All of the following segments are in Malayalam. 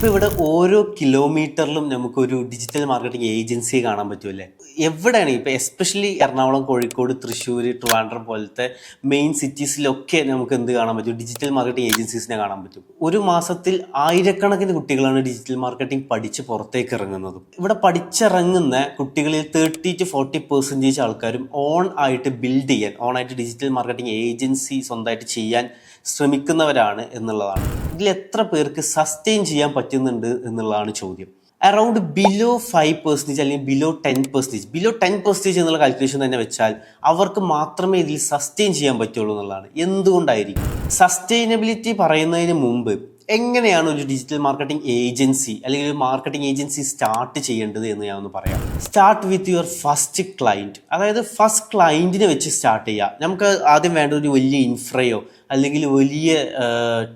ഇപ്പോൾ ഇവിടെ ഓരോ കിലോമീറ്ററിലും നമുക്കൊരു ഡിജിറ്റൽ മാർക്കറ്റിംഗ് ഏജൻസിയെ കാണാൻ പറ്റുമല്ലേ. എവിടെയാണ് ഇപ്പോൾ എസ്പെഷ്യലി എറണാകുളം, കോഴിക്കോട്, തൃശ്ശൂർ, ട്രിവാൻഡ്രം പോലത്തെ മെയിൻ സിറ്റീസിലൊക്കെ നമുക്ക് എന്ത് കാണാൻ പറ്റും? ഡിജിറ്റൽ മാർക്കറ്റിംഗ് ഏജൻസീസിനെ കാണാൻ പറ്റും. ഒരു മാസത്തിൽ ആയിരക്കണക്കിന് കുട്ടികളാണ് ഡിജിറ്റൽ മാർക്കറ്റിംഗ് പഠിച്ച് പുറത്തേക്ക് ഇറങ്ങുന്നത്. ഇവിടെ പഠിച്ചിറങ്ങുന്ന കുട്ടികളിൽ 30-40% ആൾക്കാരും ഓൺ ആയിട്ട് ബിൽഡ് ചെയ്യാൻ, ഓണായിട്ട് ഡിജിറ്റൽ മാർക്കറ്റിംഗ് ഏജൻസി സ്വന്തമായിട്ട് ചെയ്യാൻ ശ്രമിക്കുന്നവരാണ് എന്നുള്ളതാണ്. ഇതിൽ എത്ര പേർക്ക് സസ്റ്റെയിൻ ചെയ്യാൻ പറ്റുന്നുണ്ട് എന്നുള്ളതാണ് ചോദ്യം. അറൗണ്ട് ബിലോ 5% അല്ലെങ്കിൽ ബിലോ 10% എന്നുള്ള കാൽക്കുലേഷൻ തന്നെ വെച്ചാൽ അവർക്ക് മാത്രമേ ഇതിൽ സസ്റ്റെയിൻ ചെയ്യാൻ പറ്റുള്ളൂ എന്നുള്ളതാണ്. എന്തുകൊണ്ടായിരിക്കും? സസ്റ്റൈനബിലിറ്റി പറയുന്നതിന് മുമ്പ് എങ്ങനെയാണ് ഒരു ഡിജിറ്റൽ മാർക്കറ്റിംഗ് ഏജൻസി അല്ലെങ്കിൽ ഒരു മാർക്കറ്റിംഗ് ഏജൻസി സ്റ്റാർട്ട് ചെയ്യേണ്ടത് എന്ന് ഞാൻ ഒന്ന് പറയാം. Start with your first client. അതായത് ഫസ്റ്റ് ക്ലയൻറ്റിനെ വെച്ച് സ്റ്റാർട്ട് ചെയ്യുക. നമുക്ക് ആദ്യം വേണ്ട ഒരു വലിയ ഇൻഫ്രയോ അല്ലെങ്കിൽ വലിയ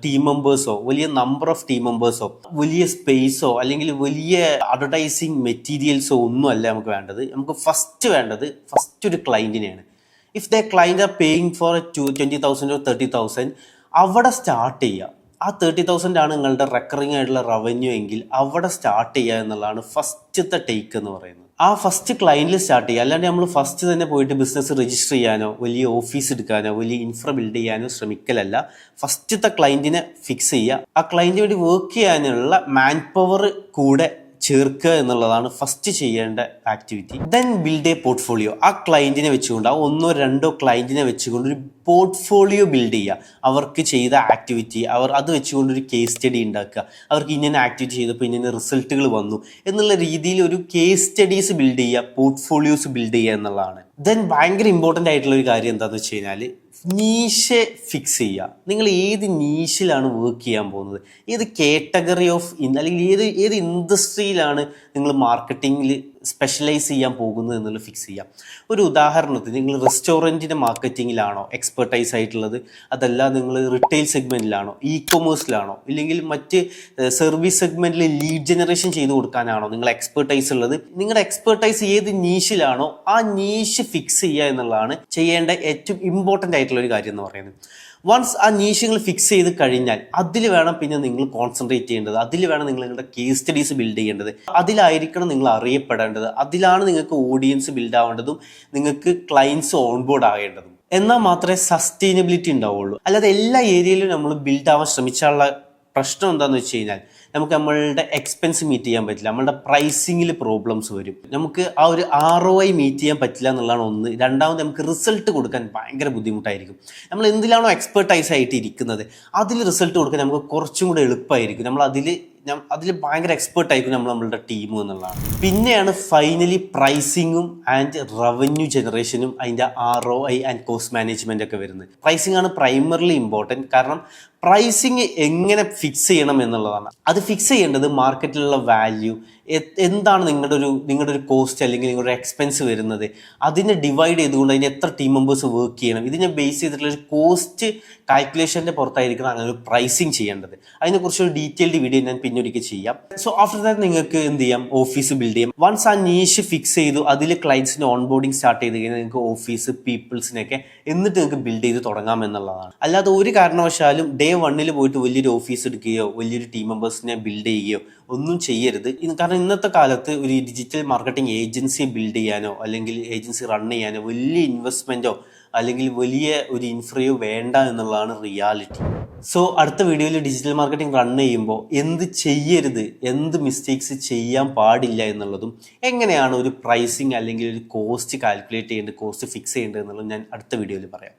ടീം മെമ്പേഴ്സോ, വലിയ നമ്പർ ഓഫ് ടീം മെമ്പേഴ്സോ, വലിയ സ്പേസോ അല്ലെങ്കിൽ വലിയ അഡ്വർടൈസിങ് മെറ്റീരിയൽസോ ഒന്നുമല്ല നമുക്ക് വേണ്ടത്. നമുക്ക് ഫസ്റ്റ് വേണ്ടത് ഒരു ക്ലയൻറ്റിനെയാണ്. If the client are paying for 20,000 or 30,000, അവിടെ സ്റ്റാർട്ട് ചെയ്യുക. ആ 30,000 ആണ് നിങ്ങളുടെ റെക്കറിങ് ആയിട്ടുള്ള റവന്യൂ എങ്കിൽ അവിടെ സ്റ്റാർട്ട് ചെയ്യുക എന്നുള്ളതാണ് ഫസ്റ്റത്തെ ടേക്ക് എന്ന് പറയുന്നത്. ആ ഫസ്റ്റ് ക്ലയൻറ്റിൽ സ്റ്റാർട്ട് ചെയ്യുക. അല്ലാണ്ട് നമ്മൾ ഫസ്റ്റ് തന്നെ പോയിട്ട് ബിസിനസ് രജിസ്റ്റർ ചെയ്യാനോ വലിയ ഓഫീസ് എടുക്കാനോ വലിയ ഇൻഫ്ര ബിൽഡ് ചെയ്യാനോ ശ്രമിക്കലല്ല. ഫസ്റ്റത്തെ ക്ലയൻറ്റിനെ ഫിക്സ് ചെയ്യുക. ആ ക്ലയൻറ്റിന് വേണ്ടി വർക്ക് ചെയ്യാനുള്ള മാൻ പവർ കൂടെ ചേർക്കുക എന്നുള്ളതാണ് ഫസ്റ്റ് ചെയ്യേണ്ട activity. Then build A portfolio. ആ ക്ലയൻറ്റിനെ വെച്ചുകൊണ്ട്, ആ 1-2 ക്ലയൻറ്റിനെ വെച്ചുകൊണ്ട് ഒരു പോർട്ട്ഫോളിയോ ബിൽഡ് ചെയ്യുക. അവർക്ക് ചെയ്ത ആക്ടിവിറ്റി അത് വെച്ചുകൊണ്ട് ഒരു കേസ് സ്റ്റഡി ഉണ്ടാക്കുക. അവർക്ക് ഇന്ന ആക്ടിവിറ്റി ചെയ്തപ്പോൾ ഇന്ന റിസൾട്ടുകൾ വന്നു എന്നുള്ള രീതിയിൽ ഒരു കേസ് സ്റ്റഡീസ് ബിൽഡ് ചെയ്യുക, പോർട്ട്ഫോളിയോസ് ബിൽഡ് ചെയ്യുക എന്നുള്ളതാണ്. ദെൻ ഭയങ്കര ഇമ്പോർട്ടൻ്റ് ആയിട്ടുള്ള ഒരു കാര്യം എന്താണെന്ന് വെച്ച് കഴിഞ്ഞാൽ നീഷ് ഫിക്സ് ചെയ്യുക. നിങ്ങൾ ഏത് നീഷിലാണ് വർക്ക് ചെയ്യാൻ പോകുന്നത്, ഏത് കാറ്റഗറി ഓഫ് അല്ലെങ്കിൽ ഏത് ഇൻഡസ്ട്രിയിലാണ് നിങ്ങൾ മാർക്കറ്റിങ്ങിൽ സ്പെഷ്യലൈസ് ചെയ്യാൻ പോകുന്നത് എന്നുള്ളത് ഫിക്സ് ചെയ്യാം. ഒരു ഉദാഹരണത്തിന് നിങ്ങൾ റെസ്റ്റോറൻറ്റിൻ്റെ മാർക്കറ്റിങ്ങിലാണോ എക്സ്പെർട്ടൈസ് ആയിട്ടുള്ളത്, അതല്ല നിങ്ങൾ റിട്ടെയിൽ സെഗ്മെൻറ്റിലാണോ, ഇ കൊമേഴ്സിലാണോ, ഇല്ലെങ്കിൽ മറ്റ് സർവീസ് സെഗ്മെൻറ്റിൽ ലീഡ് ജനറേഷൻ ചെയ്ത് കൊടുക്കാനാണോ നിങ്ങൾ എക്സ്പെർട്ടൈസ് ഉള്ളത്. നിങ്ങളുടെ എക്സ്പെർട്ടൈസ് ഏത് നീഷിലാണോ ആ നീഷ് ഫിക്സ് ചെയ്യുക എന്നുള്ളതാണ് ചെയ്യേണ്ട ഏറ്റവും ഇമ്പോർട്ടൻ്റ് ആയിട്ടുള്ള ഒരു കാര്യം എന്ന് പറയുന്നത്. വൺസ് ആ നീഷുകൾ ഫിക്സ് ചെയ്ത് കഴിഞ്ഞാൽ അതിൽ വേണം പിന്നെ നിങ്ങൾ കോൺസെൻട്രേറ്റ് ചെയ്യേണ്ടത്. അതിൽ വേണം നിങ്ങൾ നിങ്ങളുടെ കേസ് സ്റ്റഡീസ് ബിൽഡ് ചെയ്യേണ്ടത്. അതിലായിരിക്കണം നിങ്ങൾ അറിയപ്പെടേണ്ടത്. അതിലാണ് നിങ്ങൾക്ക് ഓഡിയൻസ് ബിൽഡ് ആവേണ്ടതും നിങ്ങൾക്ക് ക്ലയൻസ് ഓൺബോർഡ് ആകേണ്ടതും. എന്നാൽ മാത്രമേ സസ്റ്റൈനബിലിറ്റി ഉണ്ടാവുള്ളൂ. അല്ലാതെ എല്ലാ ഏരിയയിലും നമ്മൾ ബിൽഡ് ആവാൻ ശ്രമിച്ചാലുള്ള പ്രശ്നം എന്താണെന്ന് വെച്ച് കഴിഞ്ഞാൽ നമുക്ക് നമ്മളുടെ എക്സ്പെൻസ് മീറ്റ് ചെയ്യാൻ പറ്റില്ല, നമ്മളുടെ പ്രൈസിങ്ങിൽ പ്രോബ്ലംസ് വരും, നമുക്ക് ആ ഒരു ROI മീറ്റ് ചെയ്യാൻ പറ്റില്ല എന്നുള്ളതാണ് ഒന്ന്. രണ്ടാമത് നമുക്ക് റിസൾട്ട് കൊടുക്കാൻ ഭയങ്കര ബുദ്ധിമുട്ടായിരിക്കും. നമ്മൾ എന്തിലാണോ എക്സ്പെർട്ടൈസ് ആയിട്ട് ഇരിക്കുന്നത് അതിൽ റിസൾട്ട് കൊടുക്കാൻ നമുക്ക് കുറച്ചും കൂടെ എളുപ്പമായിരിക്കും. നമ്മൾ അതിൽ ഭയങ്കര എക്സ്പെർട്ട് ആയിരിക്കും നമ്മളുടെ ടീം എന്നുള്ളതാണ്. പിന്നെയാണ് ഫൈനലി പ്രൈസിങ്ങും ആൻഡ് റവന്യൂ ജനറേഷനും അതിൻ്റെ ROI ആൻഡ് കോസ്റ്റ് മാനേജ്മെൻ്റ് ഒക്കെ വരുന്നത്. പ്രൈസിംഗ് ആണ് പ്രൈമറിലി ഇമ്പോർട്ടൻറ്റ്. കാരണം പ്രൈസിങ് എങ്ങനെ ഫിക്സ് ചെയ്യണം എന്നുള്ളതാണ്. അത് ഫിക്സ് ചെയ്യേണ്ടത് മാർക്കറ്റിലുള്ള വാല്യൂ എന്താണ്, നിങ്ങളുടെ ഒരു കോസ്റ്റ് അല്ലെങ്കിൽ നിങ്ങളുടെ എക്സ്പെൻസ് വരുന്നത്, അതിനെ ഡിവൈഡ് ചെയ്തുകൊണ്ട് അതിന് എത്ര ടീം മെമ്പേഴ്സ് വർക്ക് ചെയ്യണം, ഇതിനെ ബേസ് ചെയ്തിട്ടുള്ള ഒരു കോസ്റ്റ് കാൽക്കുലേഷൻ്റെ പുറത്തായിരിക്കണം അങ്ങനെ ഒരു പ്രൈസിങ് ചെയ്യേണ്ടത്. അതിനെക്കുറിച്ചൊരു ഡീറ്റെയിൽഡ് വീഡിയോ ഞാൻ പിന്നൊരിക്കൽ ചെയ്യാം. സോ ആഫ്റ്റർ ദാറ്റ് നിങ്ങൾക്ക് എന്ത് ചെയ്യാം, ഓഫീസ് ബിൽഡ് ചെയ്യാം. വൺസ് ആ നീഷ് ഫിക്സ് ചെയ്തു അതിൽ ക്ലയൻസിന് ഓൺബോർഡിങ് സ്റ്റാർട്ട് ചെയ്ത് കഴിഞ്ഞാൽ നിങ്ങൾക്ക് ഓഫീസ്, പീപ്പിൾസിനൊക്കെ എന്നിട്ട് നിങ്ങൾക്ക് ബിൽഡ് ചെയ്ത് തുടങ്ങാം എന്നുള്ളതാണ്. അല്ലാതെ ഒരു കാരണവശാലും ഡേ 1 പോയിട്ട് വലിയൊരു ഓഫീസ് എടുക്കുകയോ വലിയൊരു ടീം മെമ്പേഴ്സിനെ ബിൽഡ് ചെയ്യുകയോ ഒന്നും ചെയ്യരുത്. കാരണം ഇന്നത്തെ കാലത്ത് ഒരു ഡിജിറ്റൽ മാർക്കറ്റിംഗ് ഏജൻസി ബിൽഡ് ചെയ്യാനോ അല്ലെങ്കിൽ ഏജൻസി റൺ ചെയ്യാനോ വലിയ ഇൻവെസ്റ്റ്മെൻറ്റോ അല്ലെങ്കിൽ വലിയ ഒരു ഇൻഫ്രയോ വേണ്ട എന്നുള്ളതാണ് റിയാലിറ്റി. സോ അടുത്ത വീഡിയോയിൽ ഡിജിറ്റൽ മാർക്കറ്റിംഗ് റൺ ചെയ്യുമ്പോൾ എന്ത് ചെയ്യരുത്, എന്ത് മിസ്റ്റേക്സ് ചെയ്യാൻ പാടില്ല എന്നുള്ളതും എങ്ങനെയാണ് ഒരു പ്രൈസിങ് അല്ലെങ്കിൽ ഒരു കോസ്റ്റ് കാൽക്കുലേറ്റ് ചെയ്യേണ്ടത്, കോസ്റ്റ് ഫിക്സ് ചെയ്യേണ്ടത് എന്നുള്ളതും ഞാൻ അടുത്ത വീഡിയോയിൽ പറയാം.